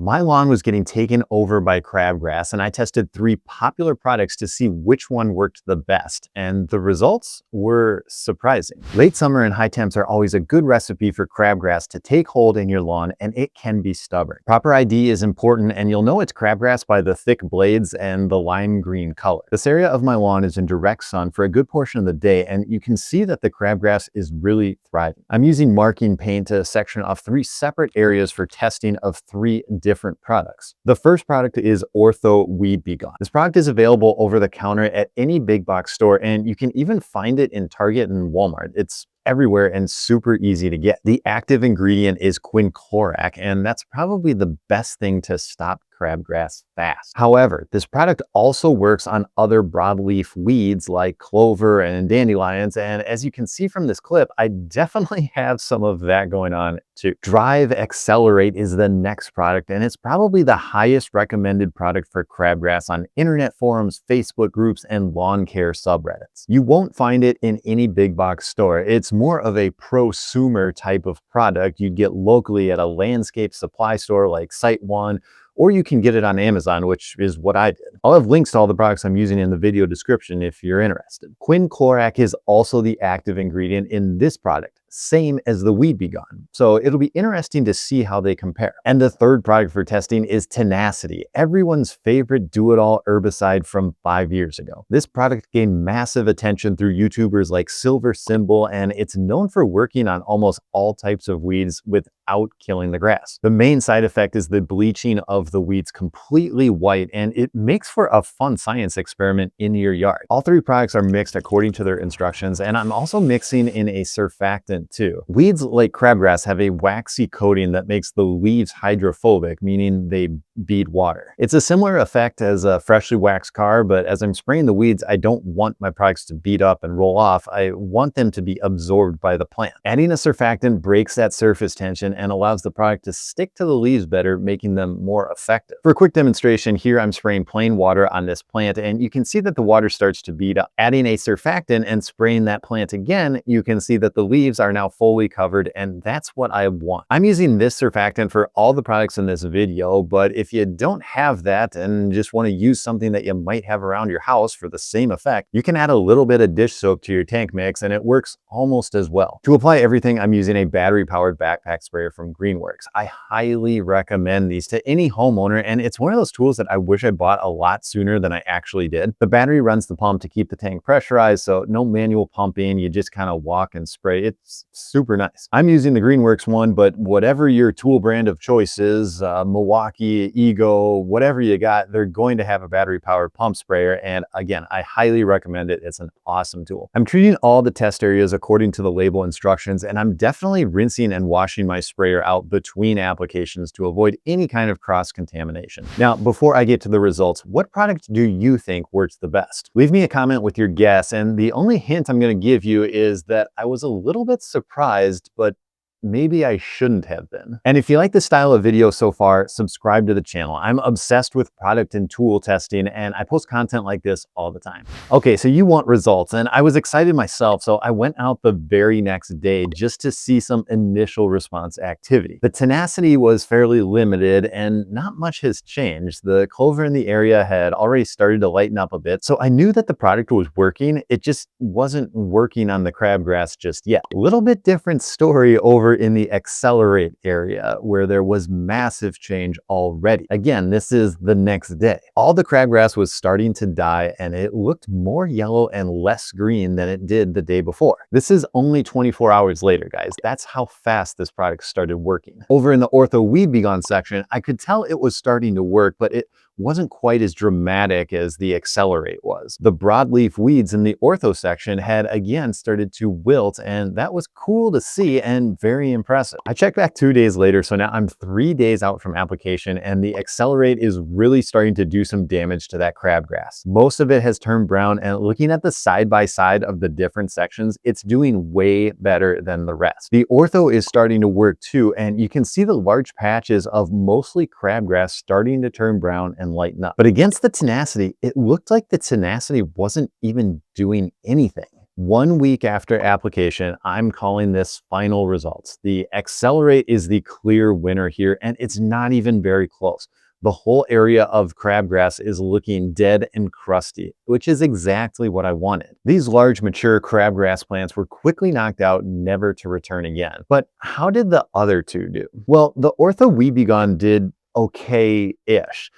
My lawn was getting taken over by crabgrass, and I tested 3 popular products to see which one worked the best, and the results were surprising. Late summer and high temps are always a good recipe for crabgrass to take hold in your lawn, and it can be stubborn. Proper ID is important, and you'll know it's crabgrass by the thick blades and the lime green color. This area of my lawn is in direct sun for a good portion of the day, and you can see that the crabgrass is really thriving. I'm using marking paint to section off 3 separate areas for testing of 3 different products. The first product is Ortho Weed B Gon. This product is available over the counter at any big box store, and you can even find it in Target and Walmart. It's everywhere and super easy to get. The active ingredient is quinclorac, and that's probably the best thing to stop crabgrass fast. However, this product also works on other broadleaf weeds like clover and dandelions, and as you can see from this clip, I definitely have some of that going on too. Drive Accelerate is the next product, and it's probably the highest recommended product for crabgrass on internet forums, Facebook groups, and lawn care subreddits. You won't find it in any big box store. It's more of a prosumer type of product you'd get locally at a landscape supply store like Site One, or you can get it on Amazon, which is what I did. I'll have links to all the products I'm using in the video description if you're interested. Quinclorac is also the active ingredient in this product, same as the Weed B Gon. So it'll be interesting to see how they compare. And the third product for testing is Tenacity, everyone's favorite do-it-all herbicide from 5 years ago. This product gained massive attention through YouTubers like Silver Symbol, and it's known for working on almost all types of weeds without killing the grass. The main side effect is the bleaching of the weeds completely white, and it makes for a fun science experiment in your yard. All 3 products are mixed according to their instructions, and I'm also mixing in a surfactant too. Weeds like crabgrass have a waxy coating that makes the leaves hydrophobic, meaning they bead water. It's a similar effect as a freshly waxed car, but as I'm spraying the weeds, I don't want my products to bead up and roll off. I want them to be absorbed by the plant. Adding a surfactant breaks that surface tension and allows the product to stick to the leaves better, making them more effective. For a quick demonstration, here I'm spraying plain water on this plant, and you can see that the water starts to bead up. Adding a surfactant and spraying that plant again, you can see that the leaves are now fully covered, and that's what I want. I'm using this surfactant for all the products in this video, but if you don't have that and just want to use something that you might have around your house for the same effect, you can add a little bit of dish soap to your tank mix and it works almost as well. To apply everything, I'm using a battery-powered backpack sprayer from Greenworks. I highly recommend these to any homeowner, and it's one of those tools that I wish I bought a lot sooner than I actually did. The battery runs the pump to keep the tank pressurized, so no manual pumping, you just kind of walk and spray. It's super nice. I'm using the Greenworks one, but whatever your tool brand of choice is, Milwaukee, Ego, whatever you got, they're going to have a battery-powered pump sprayer, and again, I highly recommend it. It's an awesome tool. I'm treating all the test areas according to the label instructions, and I'm definitely rinsing and washing my sprayer out between applications to avoid any kind of cross-contamination. Now, before I get to the results, what product do you think works the best? Leave me a comment with your guess, and the only hint I'm going to give you is that I was a little bit surprised, but maybe I shouldn't have been. And if you like this style of video so far, subscribe to the channel. I'm obsessed with product and tool testing, and I post content like this all the time. Okay, so you want results, and I was excited myself, so I went out the very next day just to see some initial response activity. The tenacity was fairly limited, and not much has changed. The clover in the area had already started to lighten up a bit, so I knew that the product was working. It just wasn't working on the crabgrass just yet. A little bit different story over in the Accelerate area, where there was massive change already. Again, this is the next day. All the crabgrass was starting to die, and it looked more yellow and less green than it did the day before. This is only 24 hours later, guys. That's how fast this product started working. Over in the Ortho Weed B Gon section, I could tell it was starting to work, but it wasn't quite as dramatic as the Accelerate was. The broadleaf weeds in the Ortho section had again started to wilt, and that was cool to see and very impressive. I checked back 2 days later, so now I'm 3 days out from application, and the Accelerate is really starting to do some damage to that crabgrass. Most of it has turned brown, and looking at the side-by-side of the different sections, it's doing way better than the rest. The Ortho is starting to work too, and you can see the large patches of mostly crabgrass starting to turn brown and lighten up. But against the tenacity, it looked like the tenacity wasn't even doing anything. 1 week after application, I'm calling this final results. The Accelerate is the clear winner here, and it's not even very close. The whole area of crabgrass is looking dead and crusty, which is exactly what I wanted. These large, mature crabgrass plants were quickly knocked out, never to return again. But how did the other two do? Well, the Ortho Weed B Gon did okay-ish.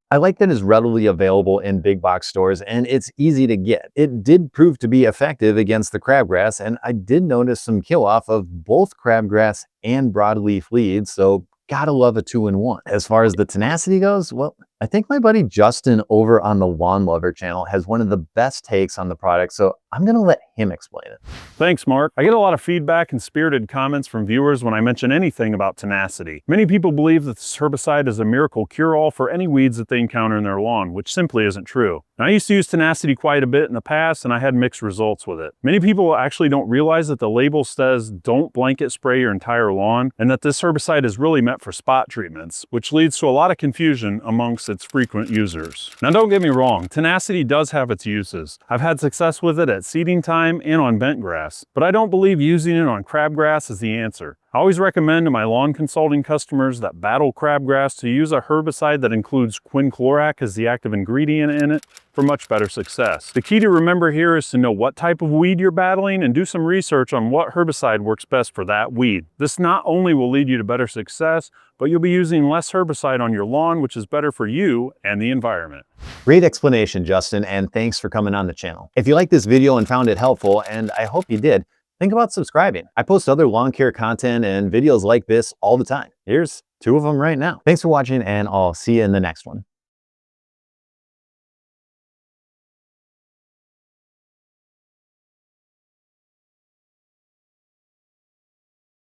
I like that it's readily available in big box stores and it's easy to get. It did prove to be effective against the crabgrass, and I did notice some kill off of both crabgrass and broadleaf weeds, so gotta love a 2-in-1. As far as the tenacity goes, well, I think my buddy Justin over on the Lawn Lover channel has one of the best takes on the product, so I'm gonna let him explain it. Thanks, Mark. I get a lot of feedback and spirited comments from viewers when I mention anything about Tenacity. Many people believe that this herbicide is a miracle cure-all for any weeds that they encounter in their lawn, which simply isn't true. Now, I used to use Tenacity quite a bit in the past, and I had mixed results with it. Many people actually don't realize that the label says don't blanket spray your entire lawn, and that this herbicide is really meant for spot treatments, which leads to a lot of confusion amongst its frequent users. Now, don't get me wrong, Tenacity does have its uses. I've had success with it at seeding time and on bent grass, but I don't believe using it on crabgrass is the answer. I always recommend to my lawn consulting customers that battle crabgrass to use a herbicide that includes quinclorac as the active ingredient in it for much better success. The key to remember here is to know what type of weed you're battling and do some research on what herbicide works best for that weed. This not only will lead you to better success, but you'll be using less herbicide on your lawn, which is better for you and the environment. Great explanation, Justin, and thanks for coming on the channel. If you liked this video and found it helpful, and I hope you did, think about subscribing. I post other lawn care content and videos like this all the time. Here's 2 of them right now. Thanks for watching, and I'll see you in the next one.